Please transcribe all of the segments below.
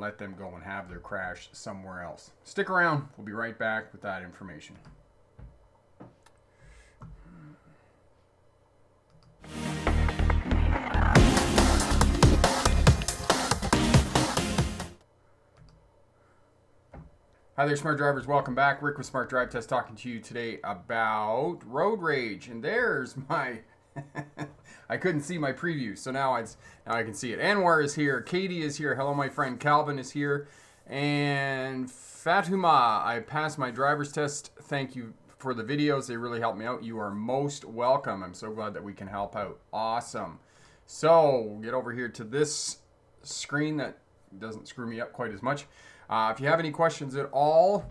let them go and have their crash somewhere else. Stick around. We'll be right back with that information. Hi there, Smart Drivers. Welcome back. Rick with Smart Drive Test talking to you today about road rage. And there's my... I couldn't see my preview, so now I can see it. Anwar is here. Katie is here. Hello, my friend. Calvin is here. And Fatuma, I passed my driver's test. Thank you for the videos. They really helped me out. You are most welcome. I'm so glad that we can help out. Awesome. So, we'll get over here to this screen that doesn't screw me up quite as much. If you have any questions at all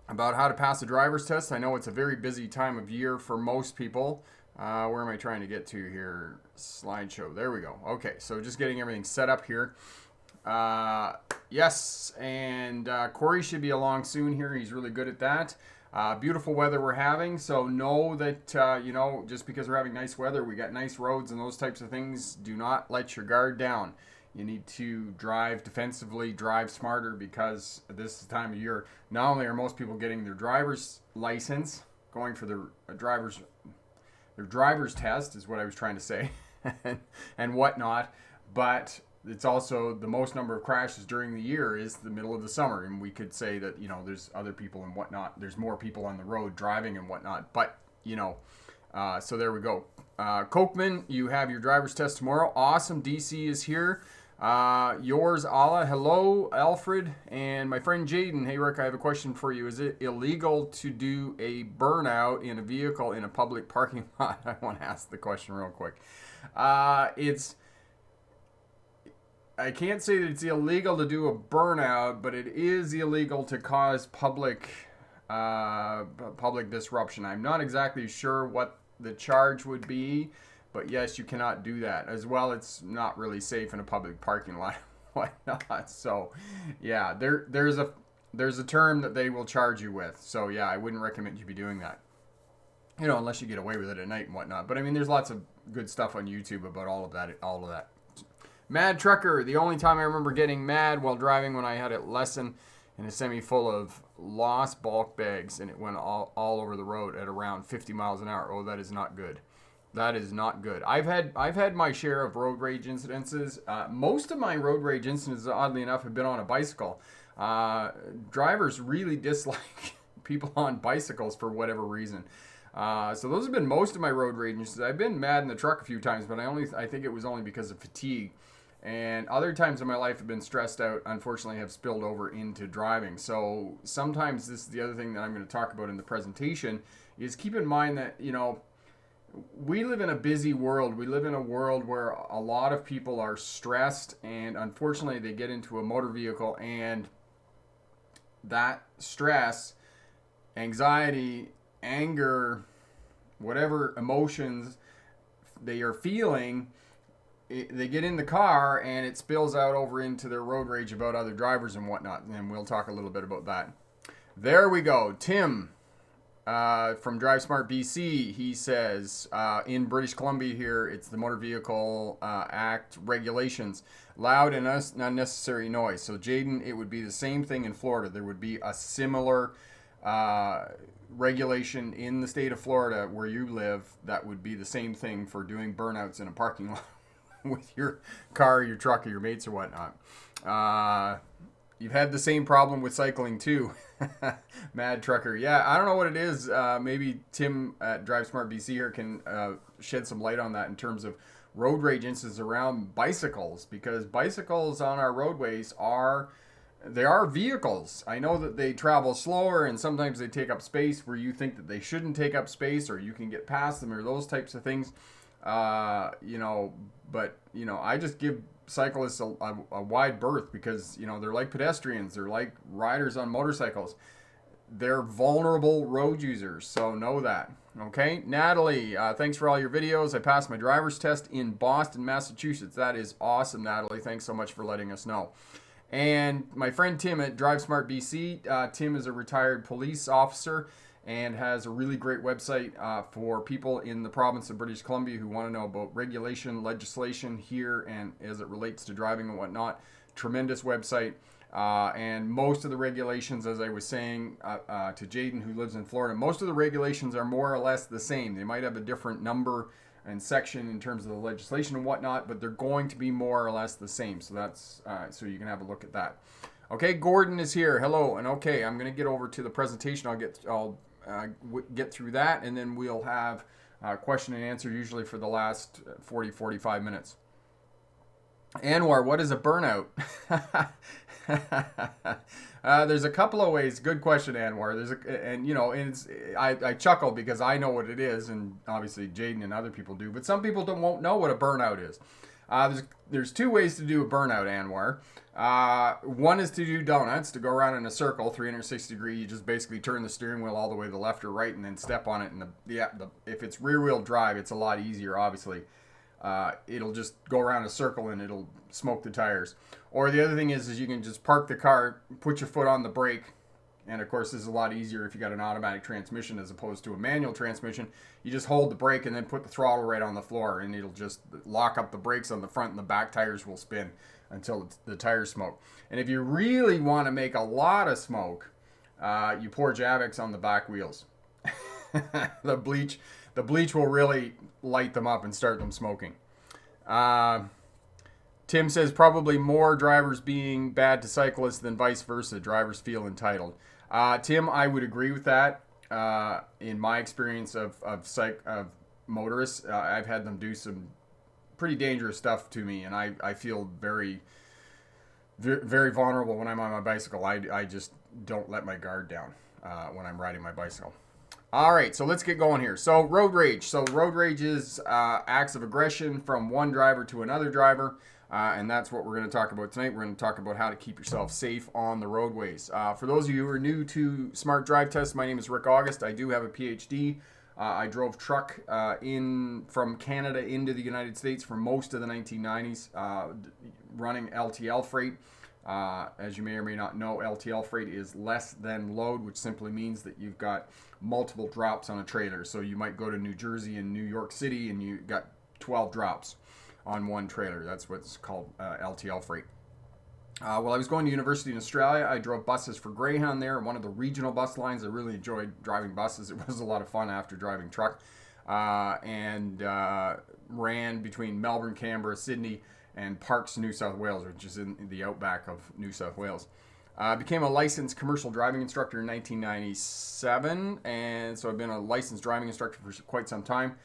about how to pass a driver's test, I know it's a very busy time of year for most people. Where am I trying to get to here? Slideshow. There we go. Okay, so just getting everything set up here. Yes, and Corey should be along soon here. He's really good at that. Beautiful weather we're having, so know that, you know, just because we're having nice weather, we got nice roads and those types of things. Do not let your guard down. You need to drive defensively, drive smarter, because this time of year, not only are most people getting their driver's license, going for their driver's test is what I was trying to say, and whatnot, but it's also the most number of crashes during the year is the middle of the summer, and we could say that, you know, there's other people and whatnot, there's more people on the road driving and whatnot, but, you know, so there we go. Kochman, you have your driver's test tomorrow. Awesome. DC is here. Yours, Allah. Hello, Alfred. And my friend Jaden. Hey, Rick, I have a question for you. Is it illegal to do a burnout in a vehicle in a public parking lot? I want to ask the question real quick. I can't say that it's illegal to do a burnout, but it is illegal to cause public disruption. I'm not exactly sure what the charge would be, but yes, you cannot do that. As well, it's not really safe in a public parking lot. Why not? So, yeah, there's a term that they will charge you with. So, yeah, I wouldn't recommend you be doing that. You know, unless you get away with it at night and whatnot. But I mean, there's lots of good stuff on YouTube about all of that. Mad Trucker. The only time I remember getting mad while driving when I had a lesson in a semi full of lost bulk bags, and it went all over the road at around 50 miles an hour. Oh, that is not good. That is not good. I've had my share of road rage incidences. Most of my road rage incidents, oddly enough, have been on a bicycle. Drivers really dislike people on bicycles for whatever reason. So those have been most of my road rage incidents. I've been mad in the truck a few times, but I think it was only because of fatigue. And other times in my life have been stressed out, unfortunately have spilled over into driving. So sometimes this is the other thing that I'm going to talk about in the presentation, is keep in mind that, you know, we live in a busy world. We live in a world where a lot of people are stressed, and unfortunately they get into a motor vehicle, and that stress, anxiety, anger, whatever emotions they are feeling, they get in the car and it spills out over into their road rage about other drivers and whatnot. And we'll talk a little bit about that. There we go. Tim from Drive Smart BC, he says, in British Columbia here, it's the Motor Vehicle Act regulations, loud and unnecessary noise. So Jaden, it would be the same thing in Florida. There would be a similar regulation in the state of Florida where you live that would be the same thing for doing burnouts in a parking lot with your car, your truck, or your mates or whatnot. You've had the same problem with cycling too. Mad Trucker. Yeah, I don't know what it is. Maybe Tim at Drive Smart BC here can shed some light on that in terms of road rage incidents around bicycles, because bicycles on our roadways are vehicles. I know that they travel slower and sometimes they take up space where you think that they shouldn't take up space, or you can get past them, or those types of things. But I just give cyclists a wide berth, because they're like pedestrians, they're like riders on motorcycles, they're vulnerable road users, so know that. Okay, Natalie, thanks for all your videos. I passed my driver's test in Boston, Massachusetts. That is awesome, Natalie. Thanks so much for letting us know. And my friend Tim at Drive Smart BC, Tim is a retired police officer and has a really great website for people in the province of British Columbia who want to know about regulation, legislation here, and as it relates to driving and whatnot. tremendous website. And most of the regulations, as I was saying to Jaden, who lives in Florida, most of the regulations are more or less the same. They might have a different number and section in terms of the legislation and whatnot, but they're going to be more or less the same. So that's so you can have a look at that. Okay, Gordon is here. Hello, and okay, I'm going to get over to the presentation. I'll get through that, and then we'll have question and answer usually for the last 45 minutes. Anwar, what is a burnout? There's a couple of ways. Good question, Anwar. I chuckle because I know what it is, and obviously Jaden and other people do, but some people won't know what a burnout is. There's two ways to do a burnout, Anwar. One is to do donuts, to go around in a circle, 360 degree. You just basically turn the steering wheel all the way to the left or right, and then step on it. And if it's rear wheel drive, it's a lot easier, obviously. It'll just go around a circle and it'll smoke the tires. Or the other thing is you can just park the car, put your foot on the brake, and of course this is a lot easier if you got an automatic transmission as opposed to a manual transmission. You just hold the brake and then put the throttle right on the floor, and it'll just lock up the brakes on the front, and the back tires will spin until the tires smoke. And if you really want to make a lot of smoke, you pour Javex on the back wheels. The bleach will really light them up and start them smoking. Tim says probably more drivers being bad to cyclists than vice versa. Drivers feel entitled. Tim, I would agree with that. In my experience of motorists, I've had them do some pretty dangerous stuff to me, and I feel very, very vulnerable when I'm on my bicycle. I just don't let my guard down when I'm riding my bicycle. All right, so let's get going here. So road rage. So road rage is acts of aggression from one driver to another driver, and that's what we're going to talk about tonight. We're going to talk about how to keep yourself safe on the roadways. For those of you who are new to Smart Drive Test, my name is Rick August. I do have a PhD. I drove truck from Canada into the United States for most of the 1990s, running LTL freight. As you may or may not know, LTL freight is less than load, which simply means that you've got multiple drops on a trailer. So you might go to New Jersey and New York City and you got 12 drops on one trailer. That's what's called LTL freight. While I was going to university in Australia, I drove buses for Greyhound there, one of the regional bus lines. I really enjoyed driving buses. It was a lot of fun after driving truck. And ran between Melbourne, Canberra, Sydney, and Parkes, New South Wales, which is in the outback of New South Wales. Became a licensed commercial driving instructor in 1997, and so I've been a licensed driving instructor for quite some time.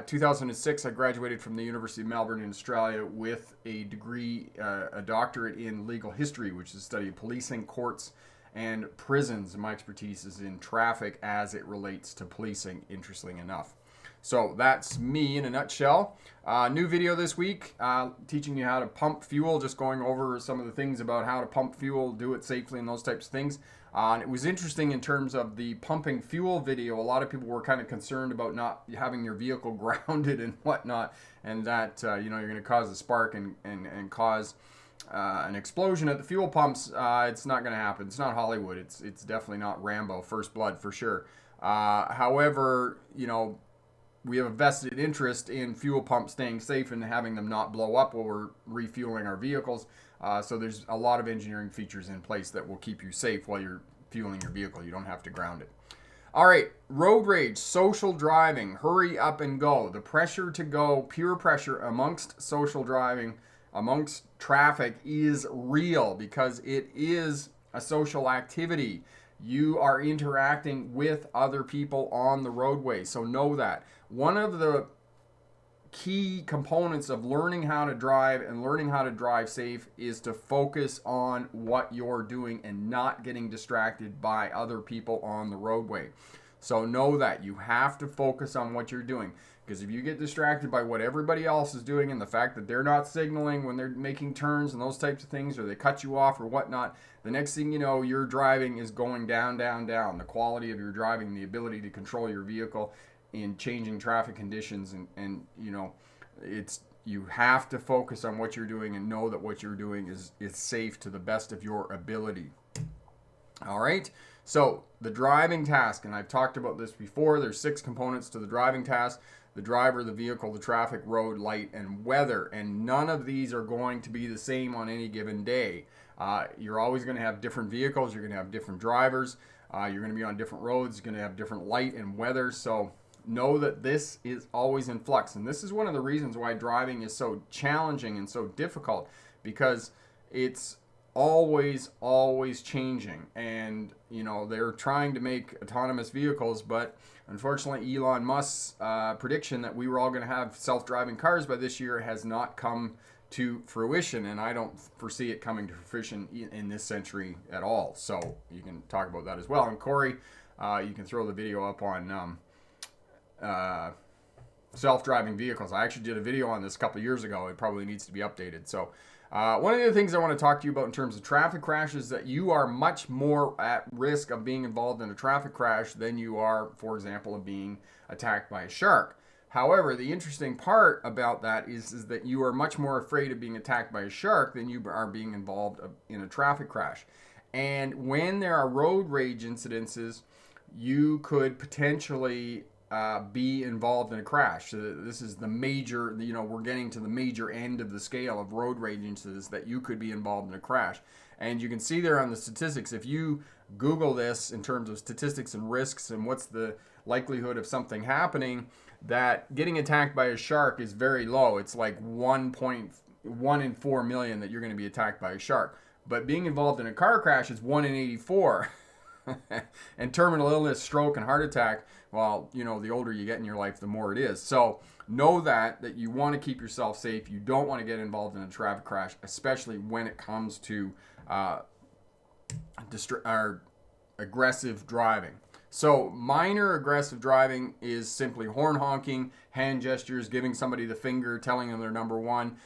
2006, I graduated from the University of Melbourne in Australia with a degree, a doctorate in legal history, which is the study of policing, courts, and prisons. My expertise is in traffic as it relates to policing, interestingly enough. So that's me in a nutshell. New video this week, teaching you how to pump fuel, just going over some of the things about how to pump fuel, do it safely, and those types of things. And it was interesting in terms of the pumping fuel video. A lot of people were kind of concerned about not having your vehicle grounded and whatnot, and that you're going to cause a spark and cause an explosion at the fuel pumps. It's not going to happen. It's not Hollywood. It's definitely not Rambo, First Blood for sure. However, we have a vested interest in fuel pumps staying safe and having them not blow up while we're refueling our vehicles. So there's a lot of engineering features in place that will keep you safe while you're fueling your vehicle. You don't have to ground it. All right, road rage, social driving, hurry up and go. The pressure to go, peer pressure amongst social driving, amongst traffic is real because it is a social activity. You are interacting with other people on the roadway, so know that. One of the key components of learning how to drive and learning how to drive safe is to focus on what you're doing and not getting distracted by other people on the roadway. So know that you have to focus on what you're doing, because if you get distracted by what everybody else is doing and the fact that they're not signaling when they're making turns and those types of things, or they cut you off or whatnot, the next thing you know, your driving is going down, down, down. The quality of your driving, the ability to control your vehicle in changing traffic conditions, and you have to focus on what you're doing and know that what you're doing is safe to the best of your ability. All right. So the driving task, and I've talked about this before, there's 6 components to the driving task: the driver, the vehicle, the traffic, road, light, and weather. And none of these are going to be the same on any given day. You're always going to have different vehicles. You're going to have different drivers. You're going to be on different roads. You're going to have different light and weather. So know that this is always in flux. And this is one of the reasons why driving is so challenging and so difficult, because it's always changing. And they're trying to make autonomous vehicles, but unfortunately Elon Musk's prediction that we were all going to have self-driving cars by this year has not come to fruition, and I don't foresee it coming to fruition in this century at all. So you can talk about that as well. And Corey, you can throw the video up on self-driving vehicles. I actually did a video on this a couple of years ago. It probably needs to be updated. So one of the things I want to talk to you about in terms of traffic crashes is that you are much more at risk of being involved in a traffic crash than you are, for example, of being attacked by a shark. However, the interesting part about that is that you are much more afraid of being attacked by a shark than you are being involved in a traffic crash. And when there are road rage incidences, you could potentially be involved in a crash. So this is the major, we're getting to the major end of the scale of road rage incidents that you could be involved in a crash. And you can see there on the statistics, if you Google this in terms of statistics and risks and what's the likelihood of something happening, that getting attacked by a shark is very low. It's like 1.1 in 4 million that you're going to be attacked by a shark. But being involved in a car crash is 1 in 84. And terminal illness, stroke, and heart attack, well, the older you get in your life, the more it is. So know that you want to keep yourself safe. You don't want to get involved in a traffic crash, especially when it comes to aggressive driving. So minor aggressive driving is simply horn honking, hand gestures, giving somebody the finger, telling them they're number one,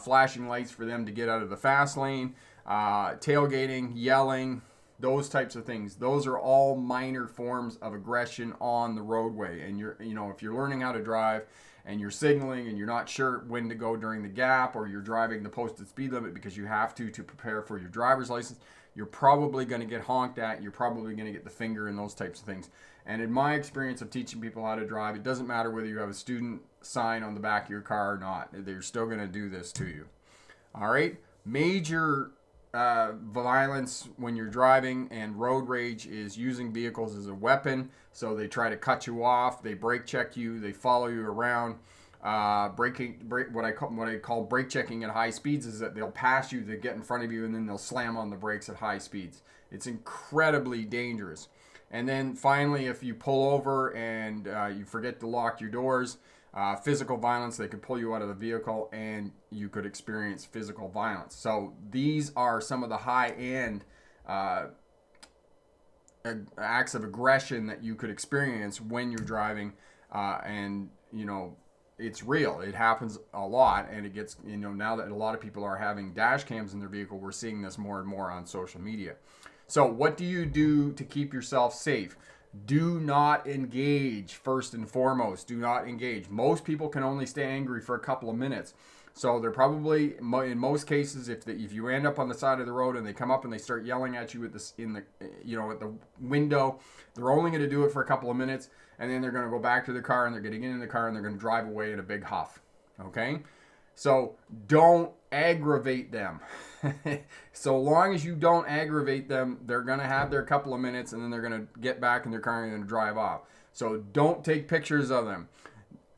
flashing lights for them to get out of the fast lane, tailgating, yelling, those types of things. Those are all minor forms of aggression on the roadway. And if you're learning how to drive and you're signaling and you're not sure when to go during the gap, or you're driving the posted speed limit because you have to prepare for your driver's license, you're probably going to get honked at. You're probably going to get the finger and those types of things. And in my experience of teaching people how to drive, it doesn't matter whether you have a student sign on the back of your car or not. They're still going to do this to you. All right? Major violence when you're driving and road rage is using vehicles as a weapon. So they try to cut you off, they brake check you, they follow you around. What I call brake checking at high speeds is that they'll pass you, they get in front of you, and then they'll slam on the brakes at high speeds. It's incredibly dangerous. And then finally, if you pull over and you forget to lock your doors, physical violence, they could pull you out of the vehicle and you could experience physical violence. So these are some of the high-end acts of aggression that you could experience when you're driving, and it's real. It happens a lot, and it gets, now that a lot of people are having dash cams in their vehicle, we're seeing this more and more on social media. So what do you do to keep yourself safe? Do not engage, first and foremost. Do not engage. Most people can only stay angry for a couple of minutes. So they're probably, in most cases, if you end up on the side of the road and they come up and they start yelling at you at the window, they're only going to do it for a couple of minutes, and then they're going to go back to the car and they're going to get in the car and they're going to drive away in a big huff. Okay? So don't aggravate them. So long as you don't aggravate them, they're going to have their couple of minutes and then they're going to get back in their car and they're going to drive off. So don't take pictures of them.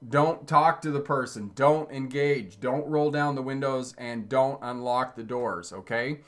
Don't talk to the person. Don't engage. Don't roll down the windows, and don't unlock the doors, okay?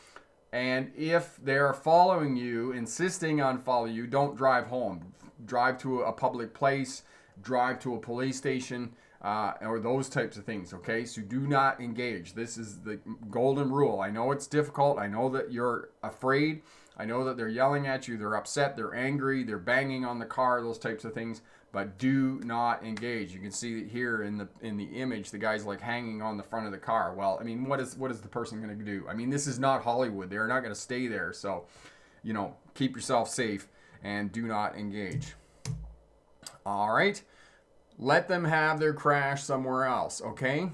And if they're following you, insisting on following you, don't drive home. Drive to a public place. Drive to a police station, or those types of things, okay? So do not engage. This is the golden rule. I know it's difficult. I know that you're afraid. I know that they're yelling at you. They're upset. They're angry. They're banging on the car, those types of things. But do not engage. You can see here in the image, the guy's like hanging on the front of the car. Well, I mean, what is the person going to do? I mean, this is not Hollywood. They're not going to stay there. So, keep yourself safe and do not engage. All right. Let them have their crash somewhere else, okay?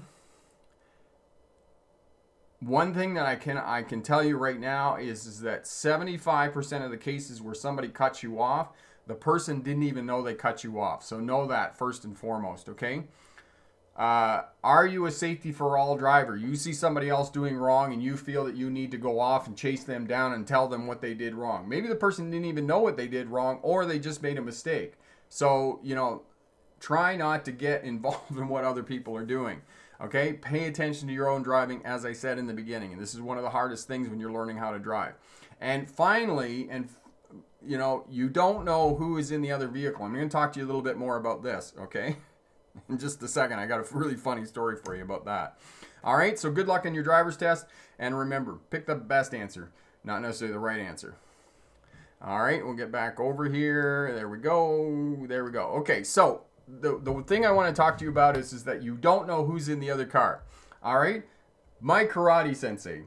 one thing that I can tell you right now is that 75% of the cases where somebody cuts you off, the person didn't even know they cut you off. So know that first and foremost, okay? Are you a safety for all driver? You see somebody else doing wrong and you feel that you need to go off and chase them down and tell them what they did wrong. Maybe the person didn't even know what they did wrong, or they just made a mistake. So, try not to get involved in what other people are doing. Okay? Pay attention to your own driving, as I said in the beginning. And this is one of the hardest things when you're learning how to drive. And finally, you don't know who is in the other vehicle. I'm going to talk to you a little bit more about this, okay? In just a second. I got a really funny story for you about that. All right, so good luck on your driver's test. And remember, pick the best answer, not necessarily the right answer. All right, we'll get back over here. There we go. There we go. Okay, so the thing I want to talk to you about is that you don't know who's in the other car. All right, my karate sensei,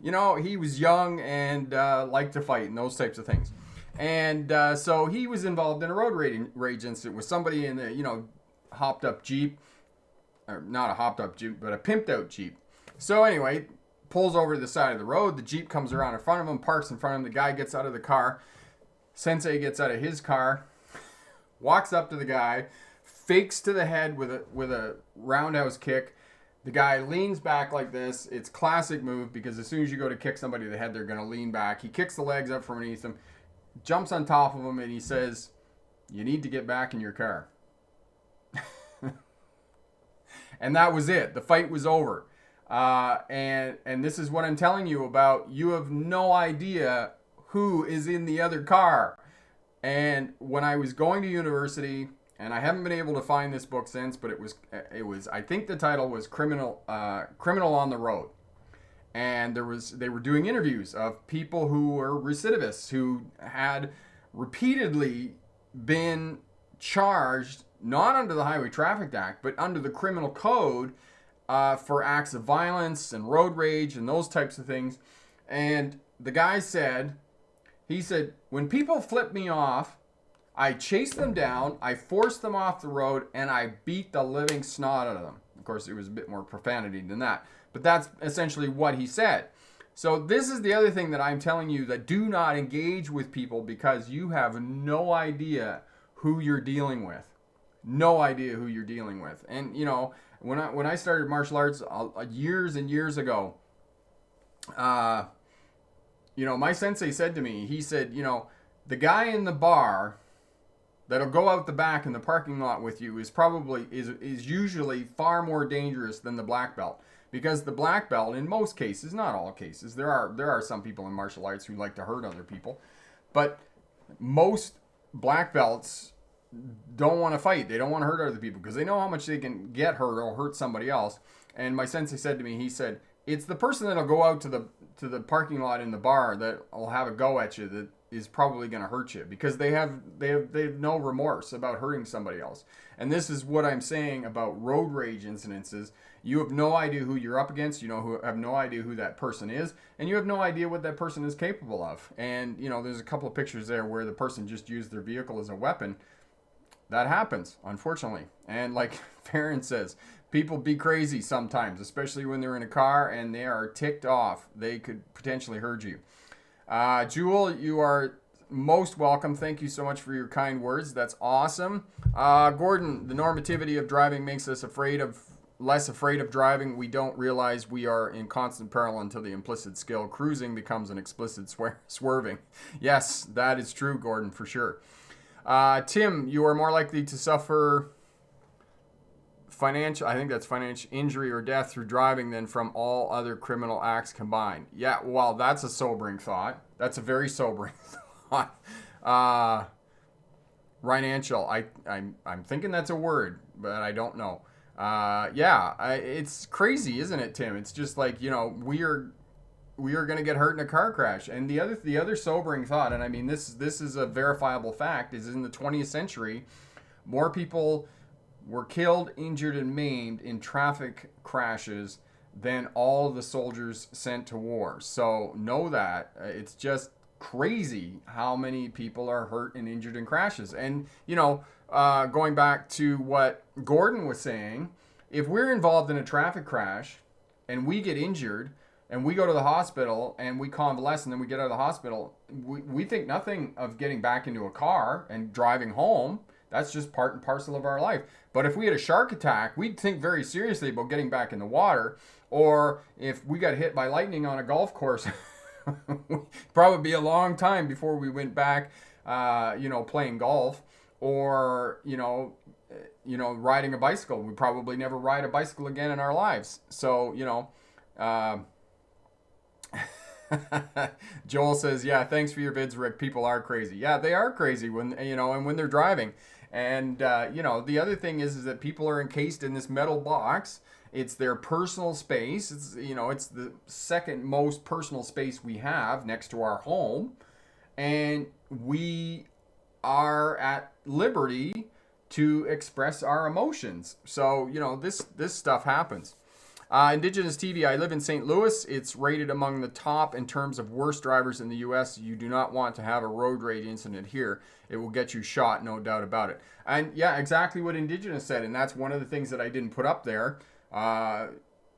he was young and liked to fight and those types of things. And so he was involved in a road rage incident with somebody in the, hopped up Jeep, or not a hopped up Jeep, but a pimped out Jeep. So anyway, pulls over to the side of the road. The Jeep comes around in front of him, parks in front of him. The guy gets out of the car. Sensei gets out of his car, walks up to the guy, fakes to the head with a roundhouse kick. The guy leans back like this. It's classic move because as soon as you go to kick somebody in the head, they're going to lean back. He kicks the legs up from underneath him, jumps on top of him, and he says, "You need to get back in your car." And that was it. The fight was over. And this is what I'm telling you about. You have no idea who is in the other car. And when I was going to university, and I haven't been able to find this book since, but it was I think the title was Criminal on the Road. And they were doing interviews of people who were recidivists, who had repeatedly been charged not under the Highway Traffic Act, but under the criminal code for acts of violence and road rage and those types of things. And the guy said, when people flip me off, I chase them down, I force them off the road, and I beat the living snot out of them. Of course, it was a bit more profanity than that. But that's essentially what he said. So this is the other thing that I'm telling you, that do not engage with people because you have no idea who you're dealing with. No idea who you're dealing with. And, when I started martial arts years and years ago, my sensei said to me, he said, the guy in the bar that'll go out the back in the parking lot with you is usually far more dangerous than the black belt. Because the black belt, in most cases, not all cases, there are some people in martial arts who like to hurt other people, but most black belts don't want to fight. They don't want to hurt other people because they know how much they can get hurt or hurt somebody else. And my sensei said to me, he said, it's the person that'll go out to the parking lot in the bar that will have a go at you that is probably going to hurt you because they have no remorse about hurting somebody else. And this is what I'm saying about road rage incidences. You have no idea who you're up against. Who have no idea who that person is, and you have no idea what that person is capable of. And there's a couple of pictures there where the person just used their vehicle as a weapon. That happens, unfortunately. And like Farron says, people be crazy sometimes, especially when they're in a car and they are ticked off. They could potentially hurt you. Jewel, you are most welcome. Thank you so much for your kind words. That's awesome. Gordon, the normativity of driving makes us less afraid of driving. We don't realize we are in constant peril until the implicit skill. Cruising becomes an explicit swerving. Yes, that is true, Gordon, for sure. Tim, you are more likely to suffer financial injury or death through driving than from all other criminal acts combined. Yeah, well, that's a sobering thought. That's a very sobering thought. Financial, I'm thinking that's a word, but I don't know. It's crazy, isn't it, Tim? It's just like, we are going to get hurt in a car crash. And the other sobering thought, and I mean, this is a verifiable fact, is in the 20th century, more people were killed, injured, and maimed in traffic crashes than all of the soldiers sent to war. So know that. It's just crazy how many people are hurt and injured in crashes. And, going back to what Gordon was saying, if we're involved in a traffic crash and we get injured, and we go to the hospital and we convalesce and then we get out of the hospital, we think nothing of getting back into a car and driving home. That's just part and parcel of our life. But if we had a shark attack, we'd think very seriously about getting back in the water. Or if we got hit by lightning on a golf course, probably be a long time before we went back, playing golf, or, riding a bicycle. We probably never ride a bicycle again in our lives. So, Joel says, yeah, thanks for your vids, Rick. People are crazy. Yeah, they are crazy when, and when they're driving. And, the other thing is that people are encased in this metal box. It's their personal space. It's the second most personal space we have next to our home. And we are at liberty to express our emotions. So, this stuff happens. Indigenous TV, I live in St. Louis. It's rated among the top in terms of worst drivers in the U.S. You do not want to have a road rage incident here. It will get you shot, no doubt about it. And yeah, exactly what Indigenous said. And that's one of the things that I didn't put up there,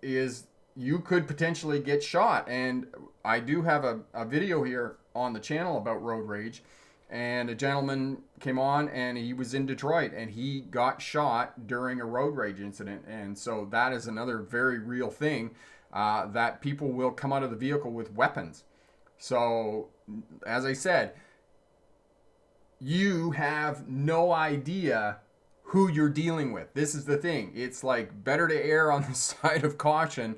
is you could potentially get shot. And I do have a video here on the channel about road rage. And a gentleman came on and he was in Detroit and he got shot during a road rage incident. And so that is another very real thing, that people will come out of the vehicle with weapons. So, as I said, you have no idea who you're dealing with. This is the thing. It's like better to err on the side of caution,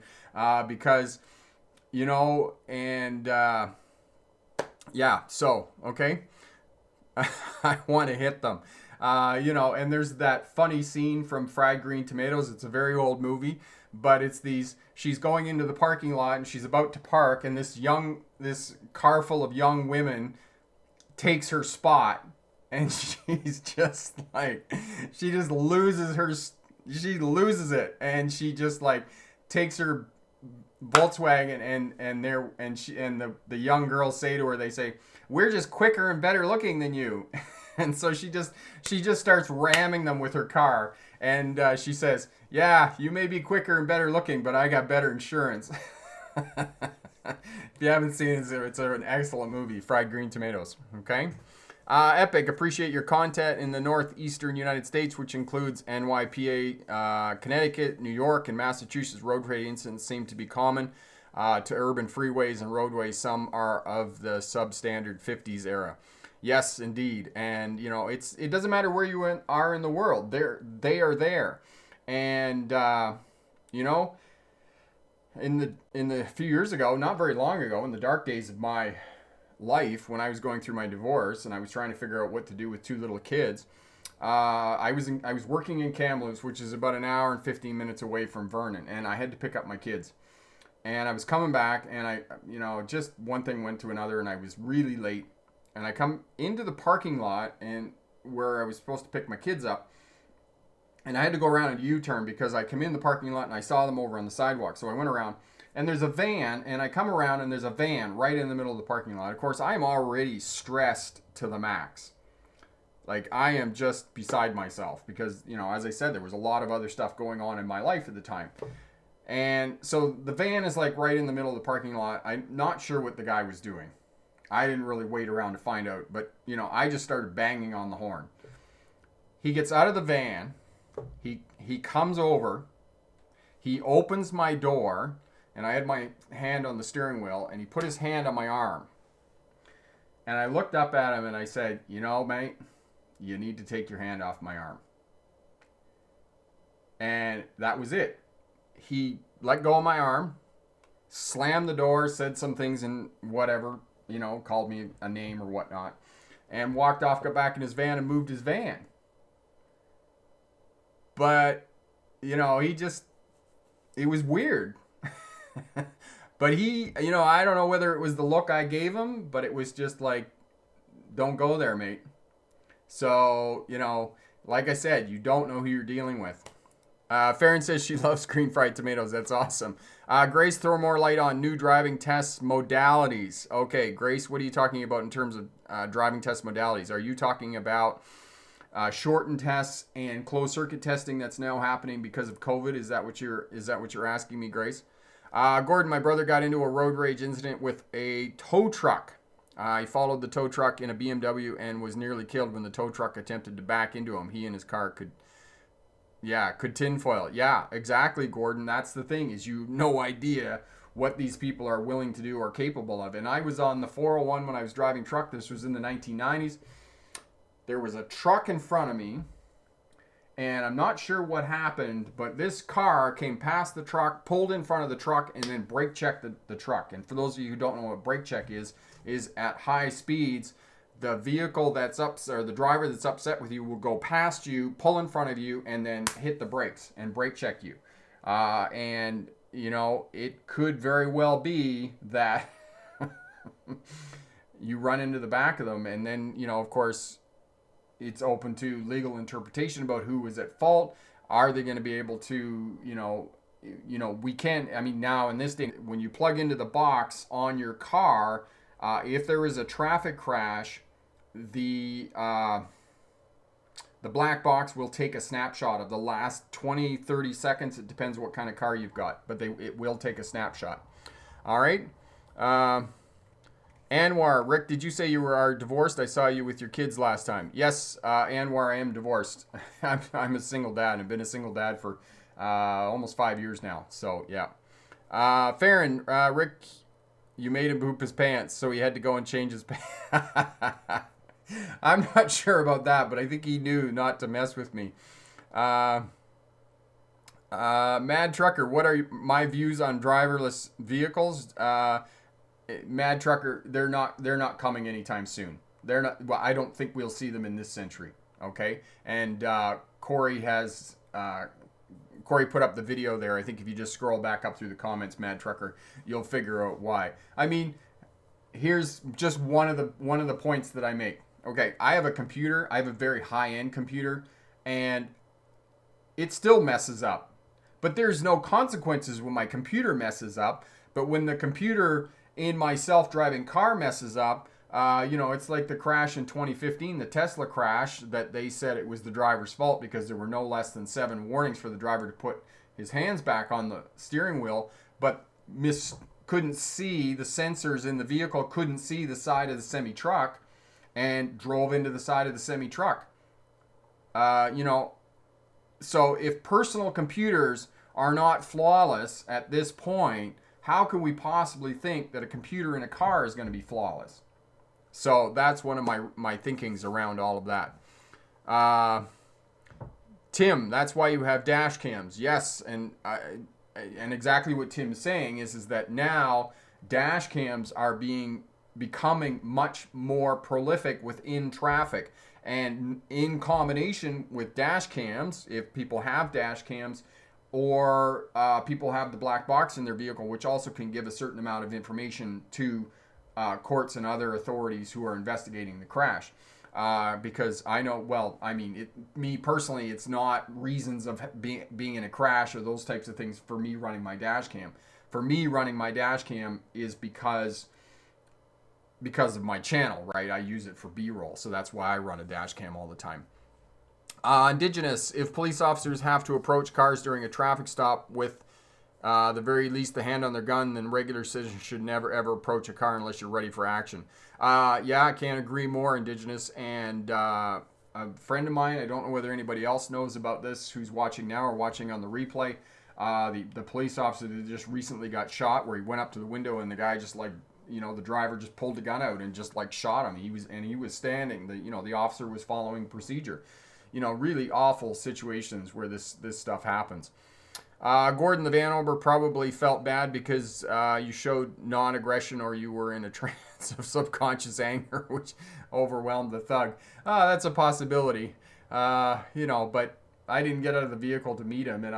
because, okay. I want to hit them. And there's that funny scene from Fried Green Tomatoes. It's a very old movie, but it's she's going into the parking lot and she's about to park, and this car full of young women takes her spot, and she's just like, she loses it, and she just like takes her Volkswagen, and the young girls say to her, they say, we're just quicker and better looking than you. And so she just starts ramming them with her car. And she says, yeah, you may be quicker and better looking, but I got better insurance. If you haven't seen it, it's an excellent movie, Fried Green Tomatoes. Okay? Epic, appreciate your content in the northeastern United States, which includes NYPA, Connecticut, New York, and Massachusetts. Road rage incidents seem to be common to urban freeways and roadways. Some are of the substandard 50s era. Yes, indeed. And, it doesn't matter where you are in the world. They are there. And, in the few years ago, not very long ago, in the dark days of my life, when I was going through my divorce and I was trying to figure out what to do with two little kids, I was working in Kamloops, which is about an hour and 15 minutes away from Vernon, and I had to pick up my kids. And I was coming back, and just one thing went to another, and I was really late. And I come into the parking lot, and where I was supposed to pick my kids up, and I had to go around a U-turn because I come in the parking lot and I saw them over on the sidewalk. So I went around, and there's a van, and I come around, and there's a van right in the middle of the parking lot. Of course, I'm already stressed to the max. Like, I am just beside myself because, as I said, there was a lot of other stuff going on in my life at the time. And so the van is like right in the middle of the parking lot. I'm not sure what the guy was doing. I didn't really wait around to find out, but I just started banging on the horn. He gets out of the van. He comes over. He opens my door, and I had my hand on the steering wheel, and he put his hand on my arm. And I looked up at him and I said, mate, you need to take your hand off my arm. And that was it. He let go of my arm, slammed the door, said some things and whatever, called me a name or whatnot, and walked off, got back in his van and moved his van. But, it was weird. But he, I don't know whether it was the look I gave him, but it was just like, don't go there, mate. So, like I said, you don't know who you're dealing with. Farron says she loves green fried tomatoes. That's awesome. Grace, throw more light on new driving test modalities. Okay, Grace, what are you talking about in terms of driving test modalities? Are you talking about shortened tests and closed circuit testing that's now happening because of COVID? Is that what you're asking me, Grace? Gordon, my brother got into a road rage incident with a tow truck. He followed the tow truck in a BMW and was nearly killed when the tow truck attempted to back into him. He and his car could tinfoil. Yeah, exactly, Gordon. That's the thing, is you have no idea what these people are willing to do or capable of. And I was on the 401 when I was driving truck. This was in the 1990s. There was a truck in front of me, and I'm not sure what happened, but this car came past the truck, pulled in front of the truck, and then brake checked the truck. And for those of you who don't know what brake check is at high speeds, the vehicle that's or the driver that's upset with you will go past you, pull in front of you, and then hit the brakes and brake check you. And, you know, it could very well be that you run into the back of them, and then, you know, of course, it's open to legal interpretation about who was at fault. Are they going to be able to, we can, I mean, now in this day, when you plug into the box on your car, if there is a traffic crash, the black box will take a snapshot of the last 20, 30 seconds. It depends what kind of car you've got, but it will take a snapshot. All right. Anwar, Rick, did you say you are divorced? I saw you with your kids last time. Yes, Anwar, I am divorced. I'm a single dad. I've been a single dad for almost 5 years now. So, yeah. Farron, Rick, you made him poop his pants, so he had to go and change his pants. I'm not sure about that, but I think he knew not to mess with me. Mad Trucker, what are my views on driverless vehicles? Mad Trucker, they're not coming anytime soon. They're not. Well, I don't think we'll see them in this century. Okay, and Corey put up the video there. I think if you just scroll back up through the comments, Mad Trucker, you'll figure out why. I mean, here's just one of the points that I make. Okay, I have a computer. I have a very high-end computer, and it still messes up. But there's no consequences when my computer messes up. But when the computer in my self-driving car messes up, it's like the crash in 2015, the Tesla crash, that they said it was the driver's fault because there were no less than 7 warnings for the driver to put his hands back on the steering wheel, but couldn't see, the sensors in the vehicle couldn't see the side of the semi-truck and drove into the side of the semi-truck. So if personal computers are not flawless at this point, how can we possibly think that a computer in a car is going to be flawless? So that's one of my thinkings around all of that. Tim, that's why you have dash cams. Yes, and exactly what Tim's saying is that now dash cams are becoming much more prolific within traffic. And in combination with dash cams, if people have dash cams, or people have the black box in their vehicle, which also can give a certain amount of information to courts and other authorities who are investigating the crash. Because I know, me personally, it's not reasons of being in a crash or those types of things for me running my dash cam. For me, running my dash cam is because of my channel, right? I use it for B-roll, so that's why I run a dash cam all the time. Indigenous, if police officers have to approach cars during a traffic stop with the very least the hand on their gun, then regular citizens should never ever approach a car unless you're ready for action. I can't agree more, Indigenous. And a friend of mine, I don't know whether anybody else knows about this who's watching now or watching on the replay, the police officer that just recently got shot, where he went up to the window and the guy just the driver just pulled the gun out and just shot him. He was standing. The officer was following procedure. Really awful situations where this stuff happens. Gordon, the Vanover probably felt bad because you showed non-aggression or you were in a trance of subconscious anger, which overwhelmed the thug. That's a possibility. But I didn't get out of the vehicle to meet him, and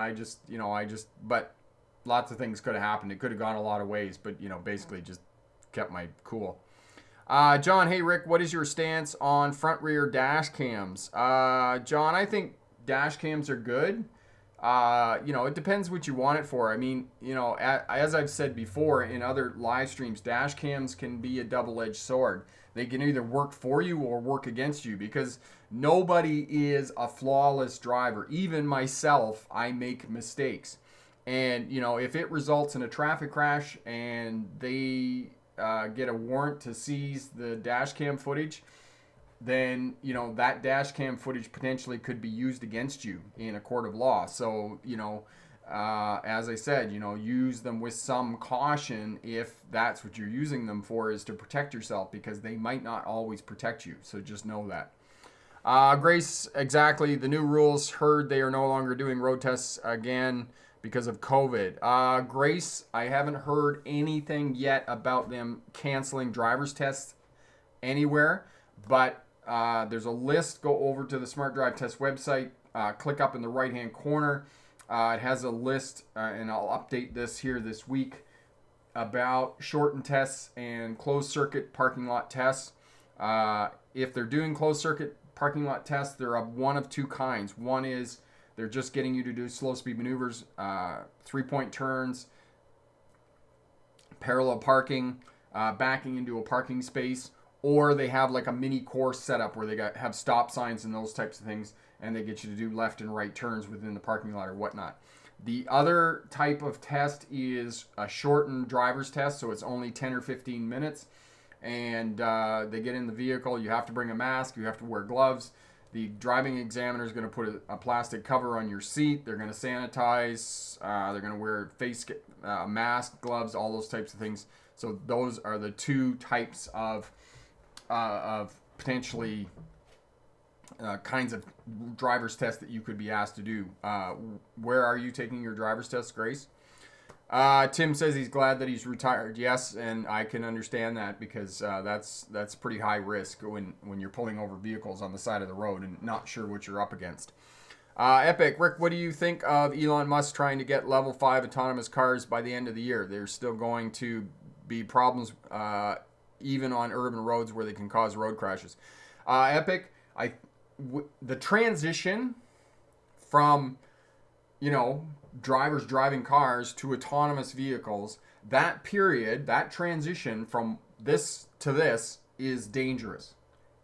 but lots of things could have happened. It could have gone a lot of ways, but, basically just kept my cool. John, hey Rick, what is your stance on front rear dash cams? John, I think dash cams are good. It depends what you want it for. I mean, as I've said before in other live streams, dash cams can be a double-edged sword. They can either work for you or work against you, because nobody is a flawless driver. Even myself, I make mistakes. And, if it results in a traffic crash and they get a warrant to seize the dash cam footage, then, that dash cam footage potentially could be used against you in a court of law. So, as I said, use them with some caution if that's what you're using them for, is to protect yourself, because they might not always protect you. So just know that. Grace, exactly. The new rules, heard they are no longer doing road tests again because of COVID. Grace, I haven't heard anything yet about them canceling driver's tests anywhere, but there's a list. Go over to the Smart Drive Test website, click up in the right-hand corner. It has a list, and I'll update this here this week, about shortened tests and closed circuit parking lot tests. If they're doing closed circuit parking lot tests, they're of one of two kinds. One is they're just getting you to do slow speed maneuvers, 3-point turns, parallel parking, backing into a parking space, or they have like a mini course setup where they have stop signs and those types of things, and they get you to do left and right turns within the parking lot or whatnot. The other type of test is a shortened driver's test, so it's only 10 or 15 minutes. And they get in the vehicle. You have to bring a mask. You have to wear gloves. The driving examiner is going to put a plastic cover on your seat. They're going to sanitize. They're going to wear face mask, gloves, all those types of things. So those are the two types of potentially kinds of driver's tests that you could be asked to do. Where are you taking your driver's test, Grace? Tim says he's glad that he's retired. Yes, and I can understand that, because that's pretty high risk when you're pulling over vehicles on the side of the road and not sure what you're up against. Epic, Rick, what do you think of Elon Musk trying to get level 5 autonomous cars by the end of the year? There's still going to be problems even on urban roads where they can cause road crashes. Epic, the transition from, drivers driving cars to autonomous vehicles, that transition from this to this is dangerous.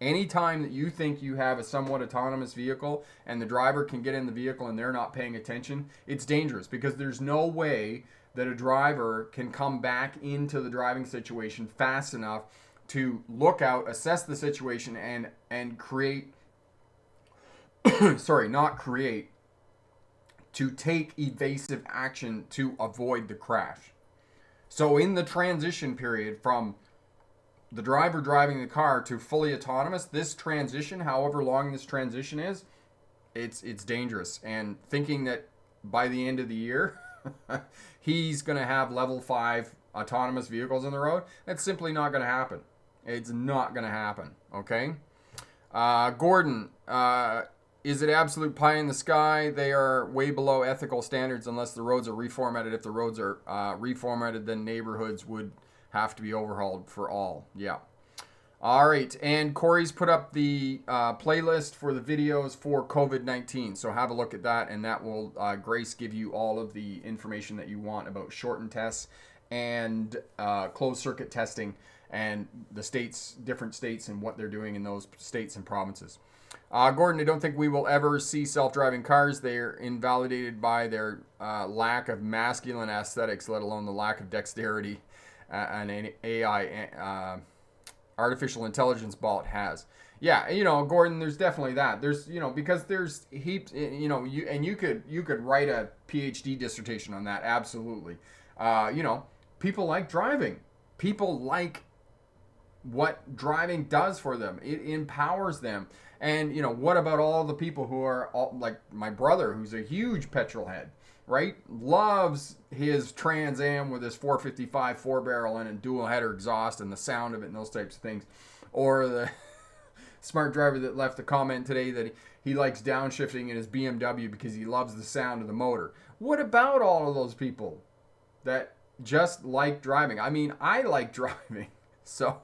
Anytime that you think you have a somewhat autonomous vehicle and the driver can get in the vehicle and they're not paying attention, it's dangerous, because there's no way that a driver can come back into the driving situation fast enough to look out, assess the situation, and create to take evasive action to avoid the crash. So in the transition period from the driver driving the car to fully autonomous, this transition, however long this transition is, it's dangerous. And thinking that by the end of the year he's going to have level 5 autonomous vehicles on the road, that's simply not going to happen. It's not going to happen. Okay. Gordon, is it absolute pie in the sky? They are way below ethical standards unless the roads are reformatted. If the roads are reformatted, then neighborhoods would have to be overhauled for all. Yeah. All right. And Corey's put up the playlist for the videos for COVID-19. So have a look at that, and that will, Grace, give you all of the information that you want about shortened tests and closed circuit testing, and the different states and what they're doing in those states and provinces. Gordon, I don't think we will ever see self-driving cars. They're invalidated by their lack of masculine aesthetics, let alone the lack of dexterity an AI, artificial intelligence bot has. Yeah, Gordon, there's definitely that. There's, because there's heaps, you could write a PhD dissertation on that. Absolutely. People like driving. People like what driving does for them. It empowers them. And, what about all the people who are like my brother, who's a huge petrol head, right? Loves his Trans Am with his 455 4-barrel and a dual header exhaust and the sound of it and those types of things. Or the smart driver that left a comment today that he likes downshifting in his BMW because he loves the sound of the motor. What about all of those people that just like driving? I mean, I like driving. So,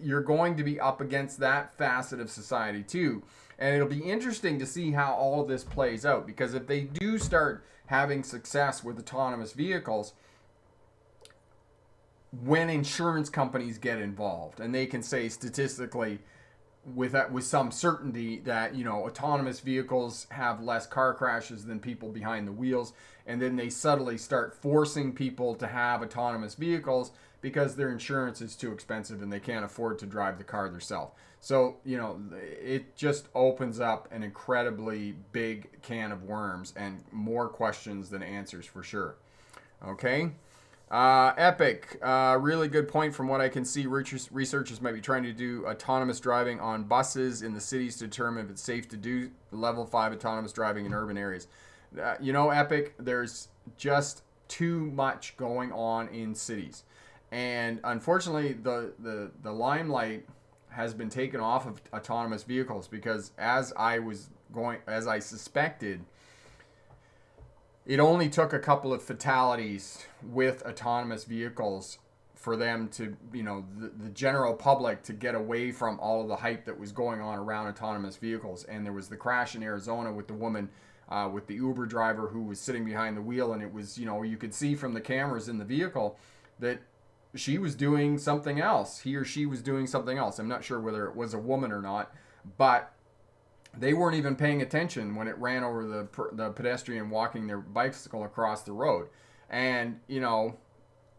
you're going to be up against that facet of society too. And it'll be interesting to see how all of this plays out, because if they do start having success with autonomous vehicles, when insurance companies get involved and they can say statistically, with some certainty that, you know, autonomous vehicles have less car crashes than people behind the wheels, and then they subtly start forcing people to have autonomous vehicles because their insurance is too expensive and they can't afford to drive the car themselves. So, you know, it just opens up an incredibly big can of worms and more questions than answers for sure. Okay. Epic, really good point. From what I can see, researchers might be trying to do autonomous driving on buses in the cities to determine if it's safe to do level 5 autonomous driving in urban areas. You know, Epic, there's just too much going on in cities. And unfortunately, the limelight has been taken off of autonomous vehicles because as I suspected, it only took a couple of fatalities with autonomous vehicles for them to, you know, the general public to get away from all of the hype that was going on around autonomous vehicles. And there was the crash in Arizona with the woman, with the Uber driver who was sitting behind the wheel. And it was, you know, you could see from the cameras in the vehicle that she was doing something else. He or she was doing something else. I'm not sure whether it was a woman or not, but they weren't even paying attention when it ran over the pedestrian walking their bicycle across the road. And, you know,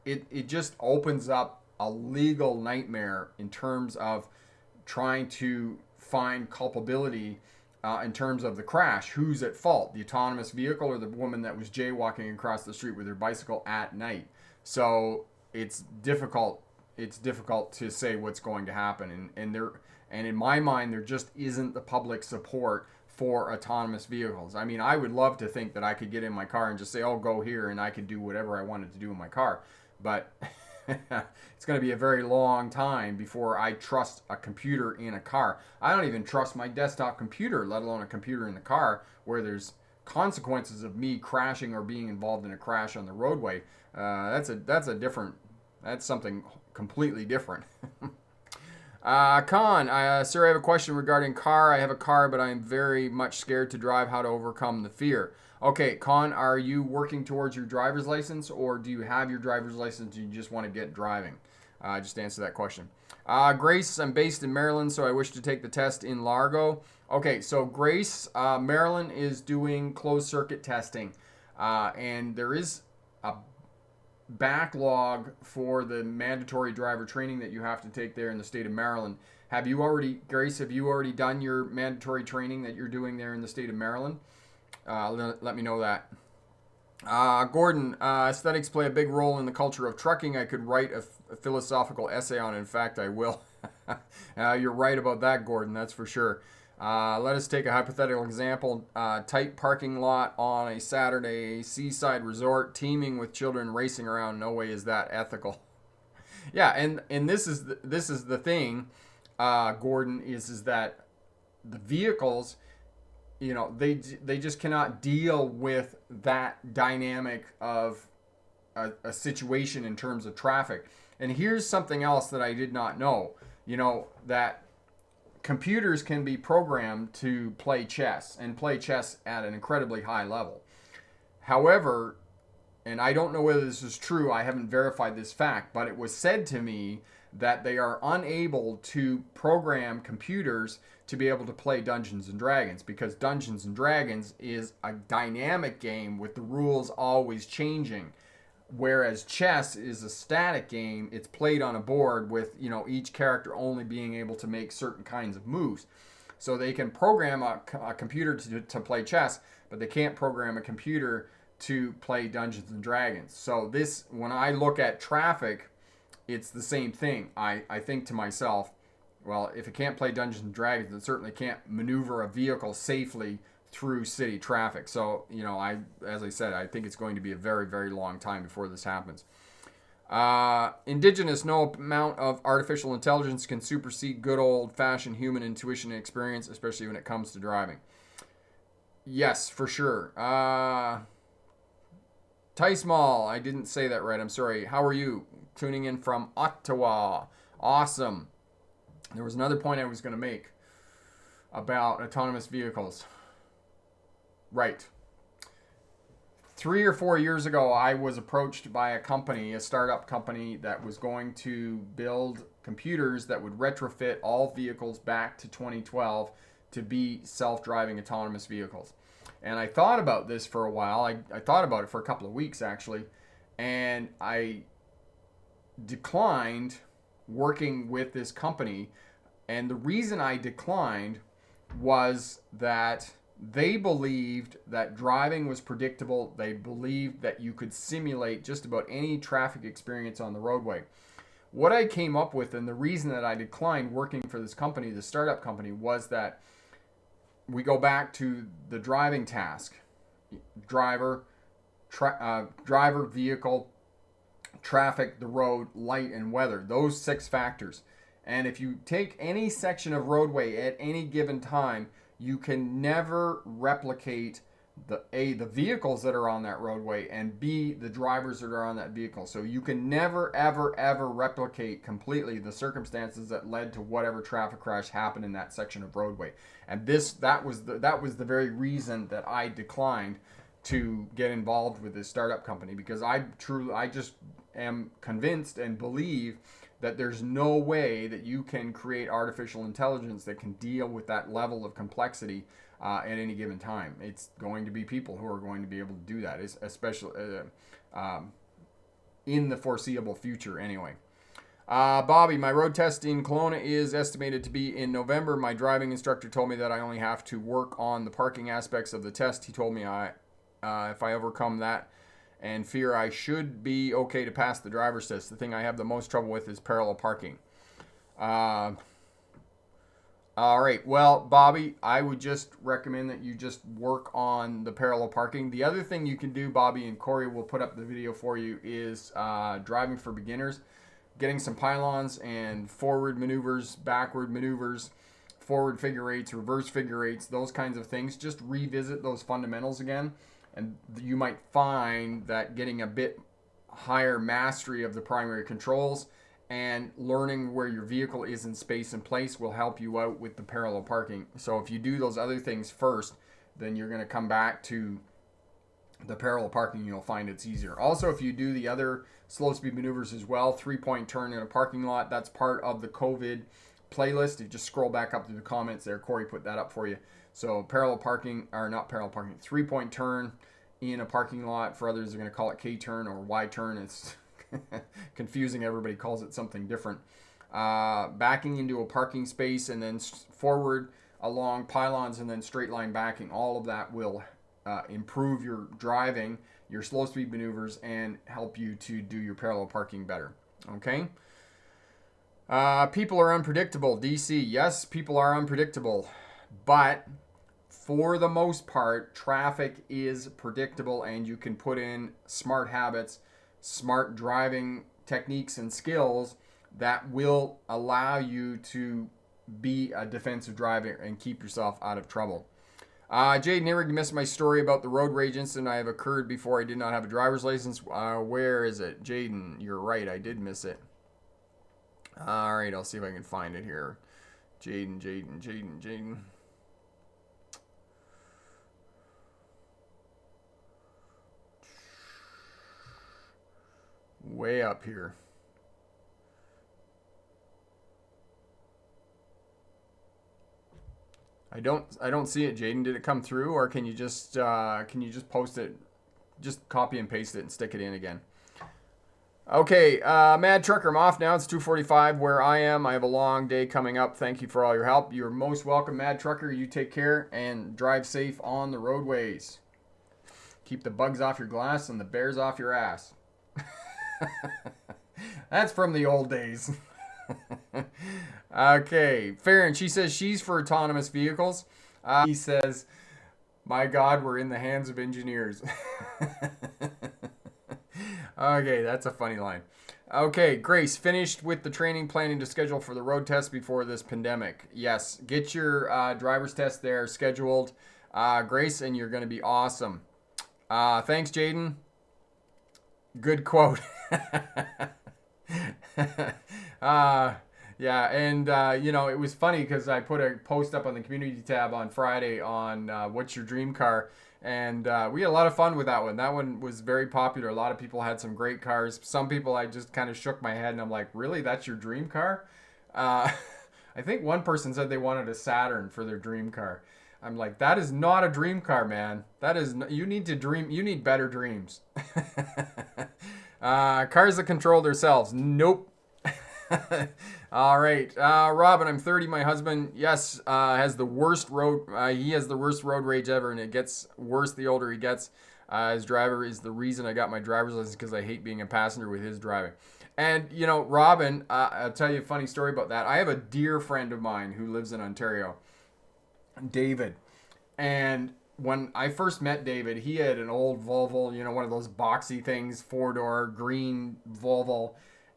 it just opens up a legal nightmare in terms of trying to find culpability in terms of the crash. Who's at fault? The autonomous vehicle or the woman that was jaywalking across the street with her bicycle at night? So it's difficult. It's difficult to say what's going to happen. And in my mind, there just isn't the public support for autonomous vehicles. I mean, I would love to think that I could get in my car and just say, oh, go here, and I could do whatever I wanted to do in my car. But it's going to be a very long time before I trust a computer in a car. I don't even trust my desktop computer, let alone a computer in the car, where there's consequences of me crashing or being involved in a crash on the roadway. That's something completely different. Con, sir, I have a question regarding car. I have a car, but I am very much scared to drive. How to overcome the fear? Okay, Con, are you working towards your driver's license, or do you have your driver's license and you just want to get driving? Just answer that question. Grace, I'm based in Maryland, so I wish to take the test in Largo. Okay, so Grace, Maryland is doing closed circuit testing, and there is a backlog for the mandatory driver training that you have to take there in the state of Maryland. Grace, have you already done your mandatory training that you're doing there in the state of Maryland? Let me know that. Gordon, aesthetics play a big role in the culture of trucking. I could write a philosophical essay on it. In fact, I will. You're right about that, Gordon, that's for sure. Let us take a hypothetical example. Tight parking lot on a Saturday, seaside resort, teeming with children racing around. No way is that ethical. Yeah, and this is the thing, Gordon, is that the vehicles, you know, they just cannot deal with that dynamic of a situation in terms of traffic. And here's something else that I did not know. You know, that computers can be programmed to play chess and play chess at an incredibly high level. However, and I don't know whether this is true, I haven't verified this fact, but it was said to me that they are unable to program computers to be able to play Dungeons and Dragons, because Dungeons and Dragons is a dynamic game with the rules always changing. Whereas chess is a static game. It's played on a board with, you know, each character only being able to make certain kinds of moves. So they can program a computer to play chess, but they can't program a computer to play Dungeons and Dragons. So this, when I look at traffic, it's the same thing. I think to myself, well, if it can't play Dungeons and Dragons, it certainly can't maneuver a vehicle safely through city traffic. So, you know, as I said, I think it's going to be a very, very long time before this happens. Indigenous, no amount of artificial intelligence can supersede good old-fashioned human intuition and experience, especially when it comes to driving. Yes, for sure. Tice Mall, I didn't say that right. I'm sorry. How are you? Tuning in from Ottawa. Awesome. There was another point I was going to make about autonomous vehicles. Right. 3 or 4 years ago, I was approached by a company, a startup company, that was going to build computers that would retrofit all vehicles back to 2012 to be self-driving autonomous vehicles. And I thought about this for a while. I thought about it for a couple of weeks actually, and I declined working with this company. And the reason I declined was that they believed that driving was predictable. They believed that you could simulate just about any traffic experience on the roadway. What I came up with, and the reason that I declined working for this company, the startup company, was that we go back to the driving task. Driver, vehicle, traffic, the road, light, and weather. Those 6 factors. And if you take any section of roadway at any given time, you can never replicate the vehicles that are on that roadway, and B, the drivers that are on that vehicle. So you can never, ever, ever replicate completely the circumstances that led to whatever traffic crash happened in that section of roadway. And that was the very reason that I declined to get involved with this startup company, because I just am convinced and believe that there's no way that you can create artificial intelligence that can deal with that level of complexity at any given time. It's going to be people who are going to be able to do that, especially in the foreseeable future anyway. Bobby, my road test in Kelowna is estimated to be in November. My driving instructor told me that I only have to work on the parking aspects of the test. He told me if I overcome that and fear, I should be okay to pass the driver's test. The thing I have the most trouble with is parallel parking. All right. Well, Bobby, I would just recommend that you just work on the parallel parking. The other thing you can do, Bobby, and Corey will put up the video for you, is driving for beginners, getting some pylons and forward maneuvers, backward maneuvers, forward figure eights, reverse figure eights, those kinds of things. Just revisit those fundamentals again. And you might find that getting a bit higher mastery of the primary controls and learning where your vehicle is in space and place will help you out with the parallel parking. So if you do those other things first, then you're going to come back to the parallel parking. You'll find it's easier. Also, if you do the other slow speed maneuvers as well, 3-point turn in a parking lot, that's part of the COVID playlist. You just scroll back up to the comments there. Corey put that up for you. So parallel parking, or not parallel parking, 3-point turn in a parking lot. For others, they're going to call it K-turn or Y-turn. It's confusing. Everybody calls it something different. Backing into a parking space and then forward along pylons and then straight line backing. All of that will improve your driving, your slow speed maneuvers, and help you to do your parallel parking better. Okay? People are unpredictable. DC, yes, people are unpredictable. But for the most part, traffic is predictable, and you can put in smart habits, smart driving techniques and skills that will allow you to be a defensive driver and keep yourself out of trouble. Jaden Nierig, you missed my story about the road rage incident I have occurred before I did not have a driver's license. Where is it? Jaden, you're right. I did miss it. All right, I'll see if I can find it here. Jaden. Way up here. I don't see it, Jaden. Did it come through, or can you just post it, just copy and paste it and stick it in again? Okay, Mad Trucker, I'm off now. It's 2:45 where I am. I have a long day coming up. Thank you for all your help. You're most welcome, Mad Trucker. You take care and drive safe on the roadways. Keep the bugs off your glass and the bears off your ass. That's from the old days. Okay, Farron, she says she's for autonomous vehicles. He says, my God, we're in the hands of engineers. Okay, that's a funny line. Okay, Grace, finished with the training, planning to schedule for the road test before this pandemic. Yes, get your driver's test there scheduled, Grace, and you're going to be awesome. Thanks, Jaden. Good quote. Yeah, and it was funny because I put a post up on the community tab on Friday on what's your dream car, And we had a lot of fun with that one. That one was very popular. A lot of people had some great cars. Some people, I just kind of shook my head and I'm like, really? That's your dream car? Uh, I think one person said they wanted a Saturn for their dream car. I'm like, that is not a dream car, man. That is, you need to dream, you need better dreams. Cars that control themselves. Nope. All right, Robin, I'm 30. My husband, yes, has the worst road. He has the worst road rage ever, and it gets worse the older he gets. His driver is the reason I got my driver's license because I hate being a passenger with his driving. And you know, Robin, I'll tell you a funny story about that. I have a dear friend of mine who lives in Ontario, David, and when I first met David, he had an old Volvo, you know, one of those boxy things, 4-door green Volvo.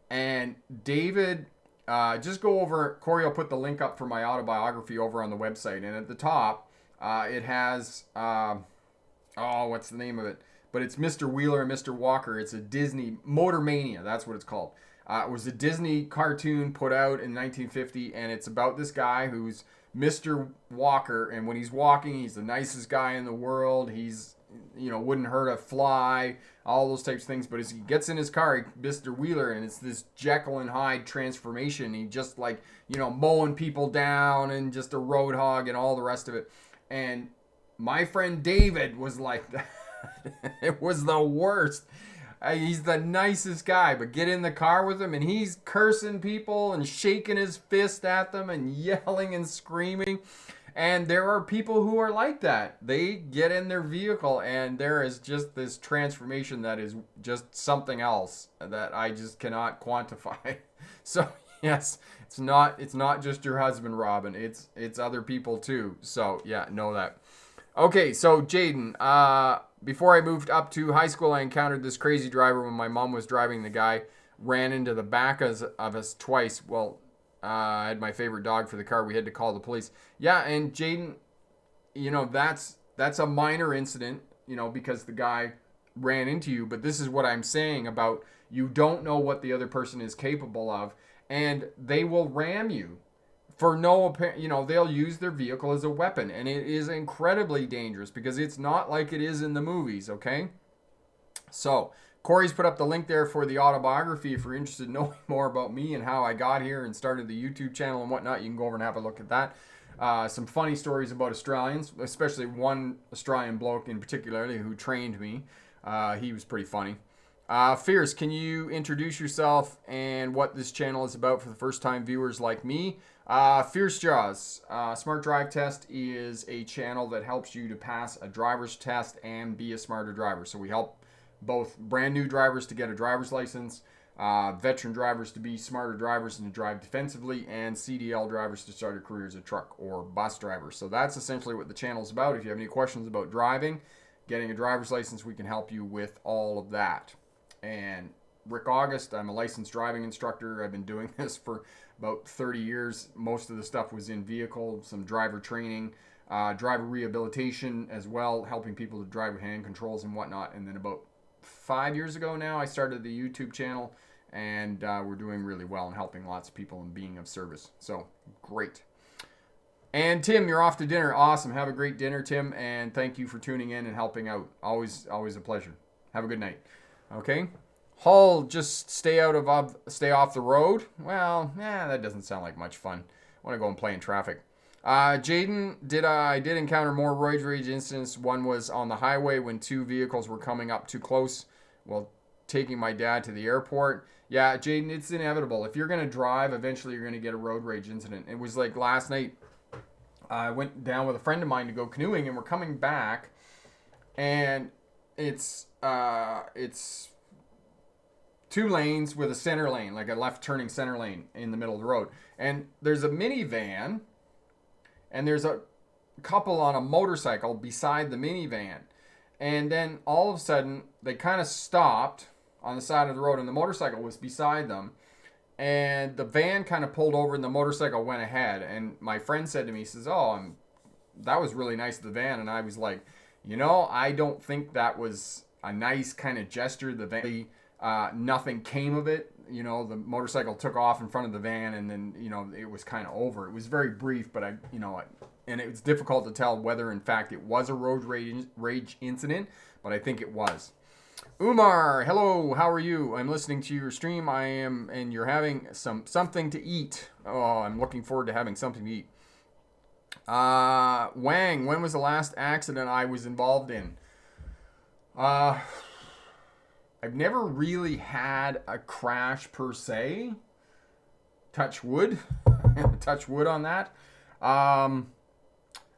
And David, just go over, Corey will put the link up for my autobiography over on the website. And at the top, it has, what's the name of it? But it's Mr. Wheeler and Mr. Walker. It's a Disney, Motor Mania, that's what it's called. It was a Disney cartoon put out in 1950, and it's about this guy who's Mr. Walker, and when he's walking, he's the nicest guy in the world. He's, you know, wouldn't hurt a fly, all those types of things. But as he gets in his car, Mr. Wheeler, and it's this Jekyll and Hyde transformation. He just like, you know, mowing people down and just a road hog and all the rest of it. And my friend David was like that. It was the worst. He's the nicest guy, but get in the car with him and he's cursing people and shaking his fist at them and yelling and screaming. And there are people who are like that. They get in their vehicle and there is just this transformation that is just something else that I just cannot quantify. So yes, it's not just your husband, Robin. It's other people too. So yeah, know that. Okay, so Jaden, before I moved up to high school, I encountered this crazy driver when my mom was driving. The guy ran into the back of us twice. Well, I had my favorite dog for the car. We had to call the police. Yeah, and Jaden, you know, that's a minor incident, you know, because the guy ran into you. But this is what I'm saying about you don't know what the other person is capable of, and they will ram you. For no apparent, you know, they'll use their vehicle as a weapon, and it is incredibly dangerous because it's not like it is in the movies, okay? So, Corey's put up the link there for the autobiography. If you're interested in knowing more about me and how I got here and started the YouTube channel and whatnot, you can go over and have a look at that. Some funny stories about Australians, especially one Australian bloke in particular who trained me. He was pretty funny. Fierce, can you introduce yourself and what this channel is about for the first-time viewers like me? Fierce Jaws, Smart Drive Test is a channel that helps you to pass a driver's test and be a smarter driver. So we help both brand new drivers to get a driver's license, veteran drivers to be smarter drivers and to drive defensively, and CDL drivers to start a career as a truck or bus driver. So that's essentially what the channel is about. If you have any questions about driving, getting a driver's license, we can help you with all of that. And Rick August, I'm a licensed driving instructor. I've been doing this for about 30 years. Most of the stuff was in vehicle, some driver training, driver rehabilitation as well, helping people to drive with hand controls and whatnot. And then about 5 years ago now, I started the YouTube channel, and we're doing really well and helping lots of people and being of service. So great. And Tim, you're off to dinner. Awesome. Have a great dinner, Tim, and thank you for tuning in and helping out. Always a pleasure. Have a good night. Okay. Hull, just stay off the road. Well, that doesn't sound like much fun. I want to go and play in traffic. Jaden, I did encounter more road rage incidents. One was on the highway when two vehicles were coming up too close while taking my dad to the airport. Yeah, Jaden, it's inevitable. If you're going to drive, eventually you're going to get a road rage incident. It was like last night. I went down with a friend of mine to go canoeing, and we're coming back, and it's 2 lanes with a center lane, like a left turning center lane in the middle of the road. And there's a minivan, and there's a couple on a motorcycle beside the minivan. And then all of a sudden, they kind of stopped on the side of the road, and the motorcycle was beside them. And the van kind of pulled over, and the motorcycle went ahead. And my friend said to me, he says, that was really nice of the van. And I was like, I don't think that was a nice kind of gesture. The van... nothing came of it. The motorcycle took off in front of the van, and then, it was kind of over. It was very brief, but and it was difficult to tell whether in fact it was a road rage incident, but I think it was. Umar, hello, how are you? I'm listening to your stream. And you're having something to eat. Oh, I'm looking forward to having something to eat. Wang, when was the last accident I was involved in? I've never really had a crash per se. Touch wood. Touch wood on that. I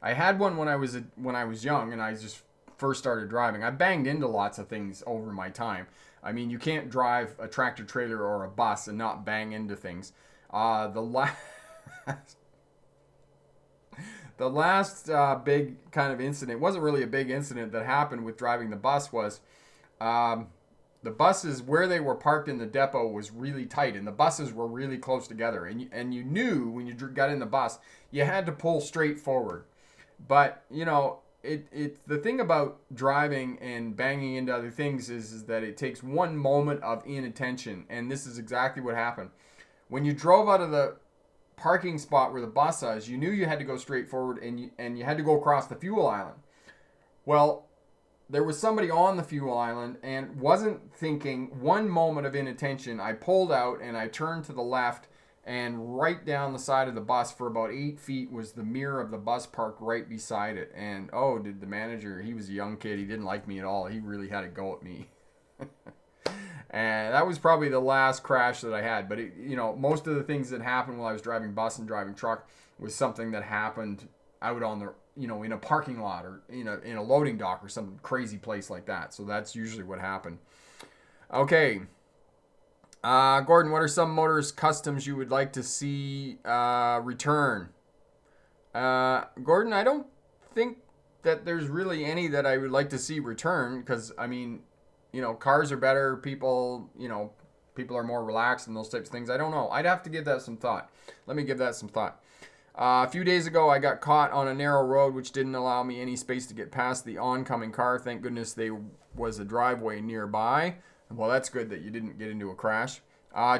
had one when I was young and I just first started driving. I banged into lots of things over my time. I mean, you can't drive a tractor trailer or a bus and not bang into things. The last big kind of incident, wasn't really a big incident that happened with driving the bus, was the buses where they were parked in the depot was really tight, and the buses were really close together. And you knew when you got in the bus, you had to pull straight forward. But, you know, the thing about driving and banging into other things is that it takes one moment of inattention, and this is exactly what happened. When you drove out of the parking spot where the bus is, you knew you had to go straight forward, and you had to go across the fuel island. Well, there was somebody on the fuel island and wasn't thinking. One moment of inattention, I pulled out and I turned to the left, and right down the side of the bus for about 8 feet was the mirror of the bus parked right beside it. And oh, did the manager, he was a young kid, he didn't like me at all. He really had a go at me. And that was probably the last crash that I had. But, most of the things that happened while I was driving bus and driving truck was something that happened out on the, in a parking lot or in a loading dock or some crazy place like that. So that's usually what happened. Okay. Gordon, what are some motorist customs you would like to see return? Gordon, I don't think that there's really any that I would like to see return because, cars are better. People are more relaxed and those types of things. I don't know. I'd have to give that some thought. Let me give that some thought. A few days ago, I got caught on a narrow road, which didn't allow me any space to get past the oncoming car. Thank goodness there was a driveway nearby. Well, that's good that you didn't get into a crash.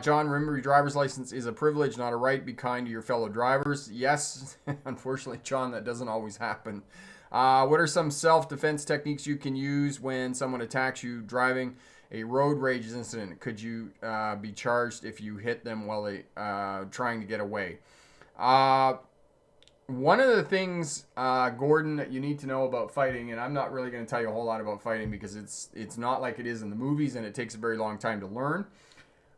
John, remember your driver's license is a privilege, not a right. Be kind to your fellow drivers. Yes, unfortunately, John, that doesn't always happen. What are some self-defense techniques you can use when someone attacks you driving a road rage incident? Could you be charged if you hit them while they trying to get away? One of the things, Gordon, that you need to know about fighting, and I'm not really going to tell you a whole lot about fighting because it's not like it is in the movies and it takes a very long time to learn.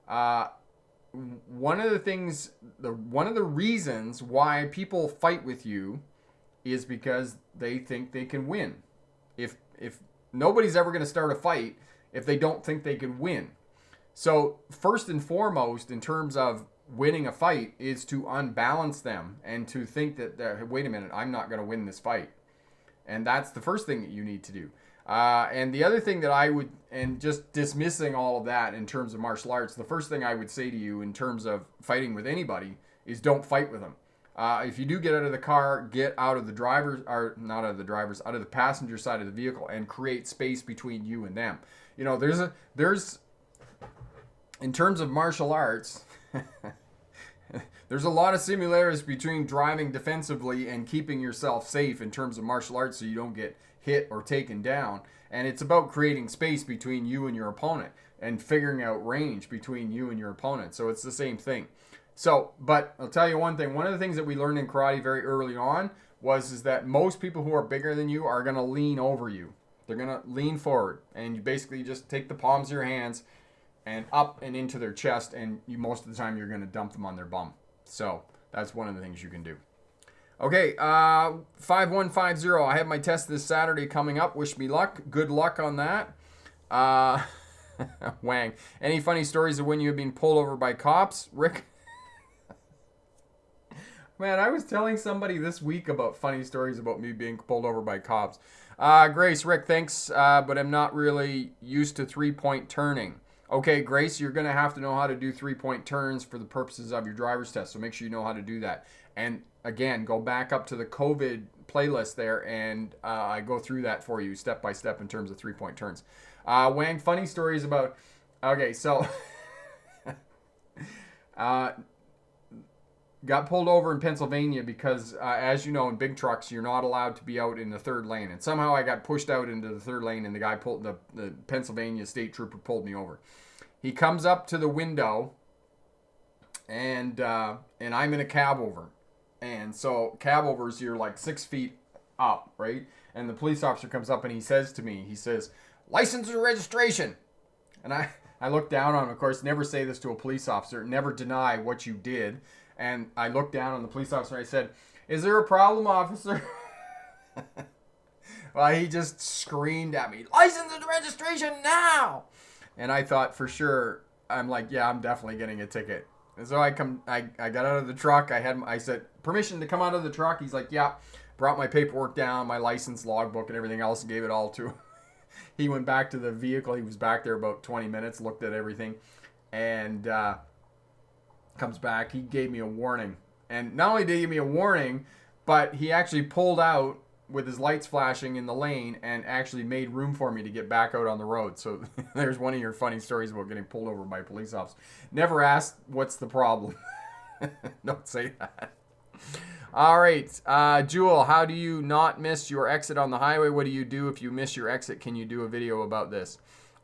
One of the reasons why people fight with you is because they think they can win. If nobody's ever going to start a fight if they don't think they can win. So first and foremost, in terms of winning a fight, is to unbalance them and to think that wait a minute, I'm not going to win this fight. And that's the first thing that you need to do. And the other thing that I would, and just dismissing all of that in terms of martial arts, the first thing I would say to you in terms of fighting with anybody is don't fight with them. If you do get out of the car, get out of the driver's, or not out of the driver's, out of the passenger side of the vehicle and create space between you and them. There's in terms of martial arts, there's a lot of similarities between driving defensively and keeping yourself safe in terms of martial arts so you don't get hit or taken down. And it's about creating space between you and your opponent and figuring out range between you and your opponent. So it's the same thing. So, but I'll tell you one thing. One of the things that we learned in karate very early on is that most people who are bigger than you are going to lean over you. They're going to lean forward. And you basically just take the palms of your hands and up and into their chest, and most of the time you're going to dump them on their bum. So that's one of the things you can do. Okay, 5150. I have my test this Saturday coming up. Wish me luck. Good luck on that. Wang. Any funny stories of when you have been pulled over by cops, Rick? Man, I was telling somebody this week about funny stories about me being pulled over by cops. Grace, Rick, thanks, but I'm not really used to three-point turning. Okay, Grace, you're going to have to know how to do three-point turns for the purposes of your driver's test, so make sure you know how to do that. And again, go back up to the COVID playlist there, and I go through that for you step by step in terms of three-point turns. Wang, funny stories about... Okay, so... got pulled over in Pennsylvania because, as you know, in big trucks, you're not allowed to be out in the third lane. And somehow I got pushed out into the third lane, and the guy pulled the Pennsylvania state trooper pulled me over. He comes up to the window, and I'm in a cab over. And so cab overs, you're like 6 feet up, right? And the police officer comes up and he says to me, he says, "License or registration?" And I look down on him. Of course, never say this to a police officer. Never deny what you did. And I looked down on the police officer and I said, "Is there a problem, officer?" Well, he just screamed at me, "License and registration now!" And I thought for sure, I'm like, yeah, I'm definitely getting a ticket. And so I got out of the truck. I said, "Permission to come out of the truck?" He's like, "Yeah." Brought my paperwork down, my license, logbook, and everything else, and gave it all to him. He went back to the vehicle. He was back there about 20 minutes, looked at everything, and comes back. He gave me a warning. And not only did he give me a warning, but he actually pulled out with his lights flashing in the lane and actually made room for me to get back out on the road. So there's one of your funny stories about getting pulled over by a police officer. Never ask, "What's the problem?" Don't say that. All right, Jewel, how do you not miss your exit on the highway? What do you do if you miss your exit? Can you do a video about this?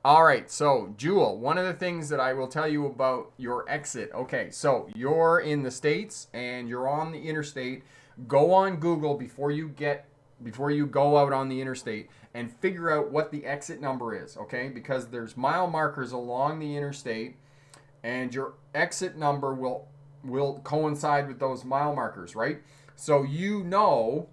All right, so Jewel, one of the things that I will tell you about your exit. Okay, so you're in the States and you're on the interstate. Go on Google before you go out on the interstate and figure out what the exit number is, okay? Because there's mile markers along the interstate and your exit number will coincide with those mile markers, right? So you know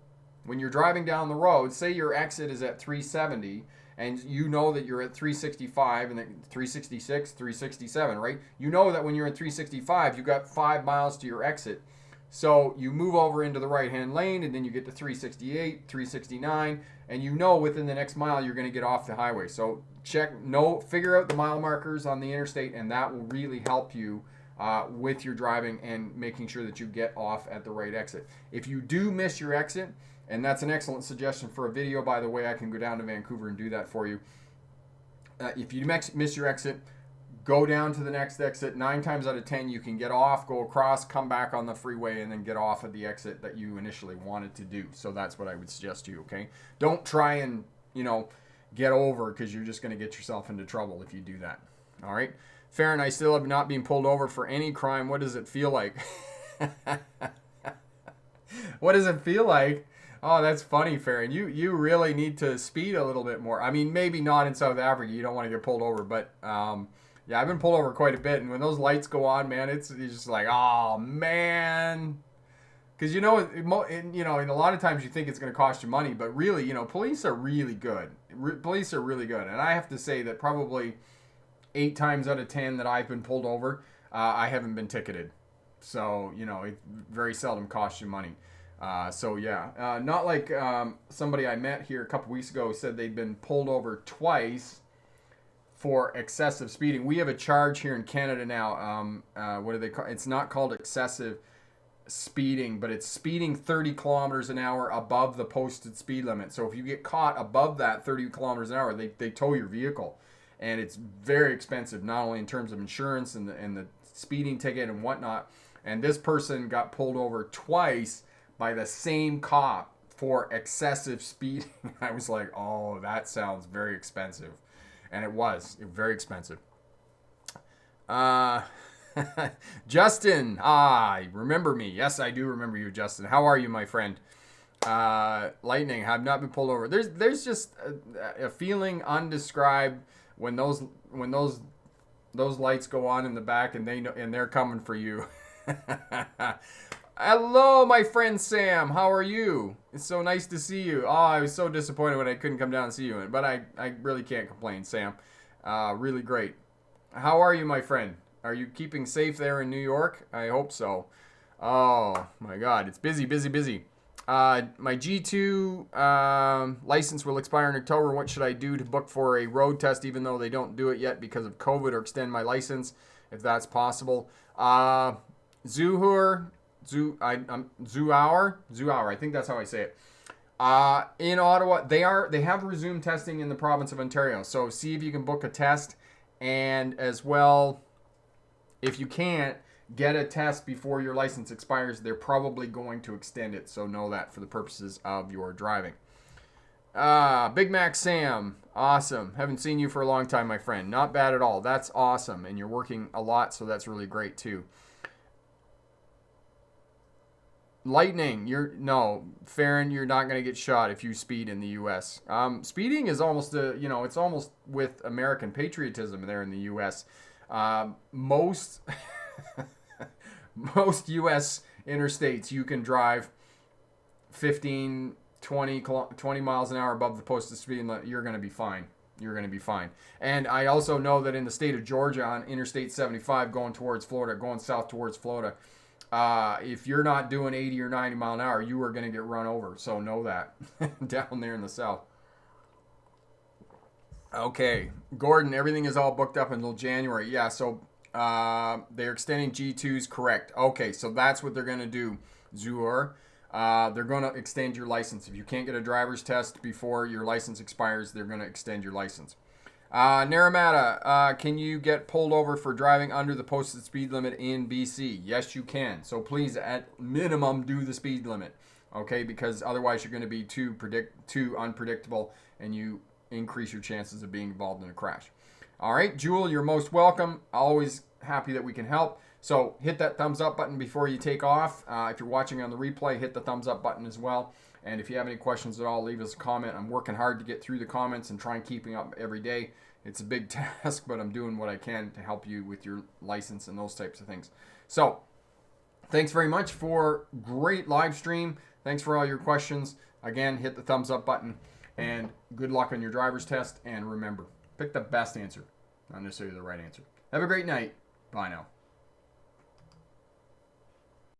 when you're driving down the road, say your exit is at 370 and you know that you're at 365 and then 366, 367, right? You know that when you're at 365, you got 5 miles to your exit. So you move over into the right-hand lane and then you get to 368, 369, and you know within the next mile you're going to get off the highway. So figure out the mile markers on the interstate, and that will really help you with your driving and making sure that you get off at the right exit. If you do miss your exit, and that's an excellent suggestion for a video, by the way, I can go down to Vancouver and do that for you. If you miss your exit, go down to the next exit. 9 times out of 10, you can get off, go across, come back on the freeway, and then get off at the exit that you initially wanted to do. So that's what I would suggest to you, okay? Don't try and, get over, because you're just going to get yourself into trouble if you do that. All right? Farron, I still have not been pulled over for any crime. What does it feel like? What does it feel like? Oh, that's funny, Farron. You really need to speed a little bit more. I mean, maybe not in South Africa. You don't want to get pulled over. But, yeah, I've been pulled over quite a bit. And when those lights go on, man, it's just like, oh, man. Because, in a lot of times you think it's going to cost you money. But really, police are really good. Police are really good. And I have to say that probably 8 times out of 10 that I've been pulled over, I haven't been ticketed. So, it very seldom costs you money. Not like somebody I met here a couple weeks ago said they'd been pulled over twice for excessive speeding. We have a charge here in Canada now. What do they call it? It's not called excessive speeding, but it's speeding 30 kilometers an hour above the posted speed limit. So if you get caught above that 30 kilometers an hour, they tow your vehicle. And it's very expensive, not only in terms of insurance and the speeding ticket and whatnot. And this person got pulled over twice by the same cop for excessive speeding. I was like, oh, that sounds very expensive. And it was very expensive. Justin, remember me. Yes, I do remember you, Justin. How are you, my friend? Lightning, have not been pulled over. There's just a feeling undescribed when those lights go on in the back and they're coming for you. Hello, my friend Sam. How are you? It's so nice to see you. Oh, I was so disappointed when I couldn't come down and see you, but I really can't complain, Sam. Really great. How are you, my friend? Are you keeping safe there in New York? I hope so. Oh my God, it's busy, busy, busy. My G2 license will expire in October. What should I do to book for a road test, even though they don't do it yet because of COVID, or extend my license if that's possible? Zuhour, I think that's how I say it. In Ottawa, they have resumed testing in the province of Ontario. So see if you can book a test, and as well, if you can't, get a test before your license expires, they're probably going to extend it. So know that for the purposes of your driving. Big Mac Sam, awesome. Haven't seen you for a long time, my friend. Not bad at all. That's awesome. And you're working a lot, so that's really great too. Lightning, Farron, you're not going to get shot if you speed in the U.S. Speeding is almost it's almost with American patriotism there in the U.S. Most most U.S. interstates, you can drive 15, 20 miles an hour above the posted speed limit. You're going to be fine. You're going to be fine. And I also know that in the state of Georgia on Interstate 75 going south towards Florida, if you're not doing 80 or 90 mile an hour, you are going to get run over. So know that down there in the south. Okay, Gordon, everything is all booked up until January. Yeah, so they're extending G2s, correct. Okay, so that's what they're going to do, Zur. They're going to extend your license. If you can't get a driver's test before your license expires, they're going to extend your license. Naramata, can you get pulled over for driving under the posted speed limit in BC? Yes, you can. So please, at minimum, do the speed limit, okay? Because otherwise you're going to be too unpredictable, and you increase your chances of being involved in a crash. All right, Jewel, you're most welcome. Always happy that we can help. So hit that thumbs up button before you take off. If you're watching on the replay, hit the thumbs up button as well. And if you have any questions at all, leave us a comment. I'm working hard to get through the comments and try and keeping up every day. It's a big task, but I'm doing what I can to help you with your license and those types of things. So thanks very much for great live stream. Thanks for all your questions. Again, hit the thumbs up button, and good luck on your driver's test. And remember, pick the best answer, not necessarily the right answer. Have a great night. Bye now.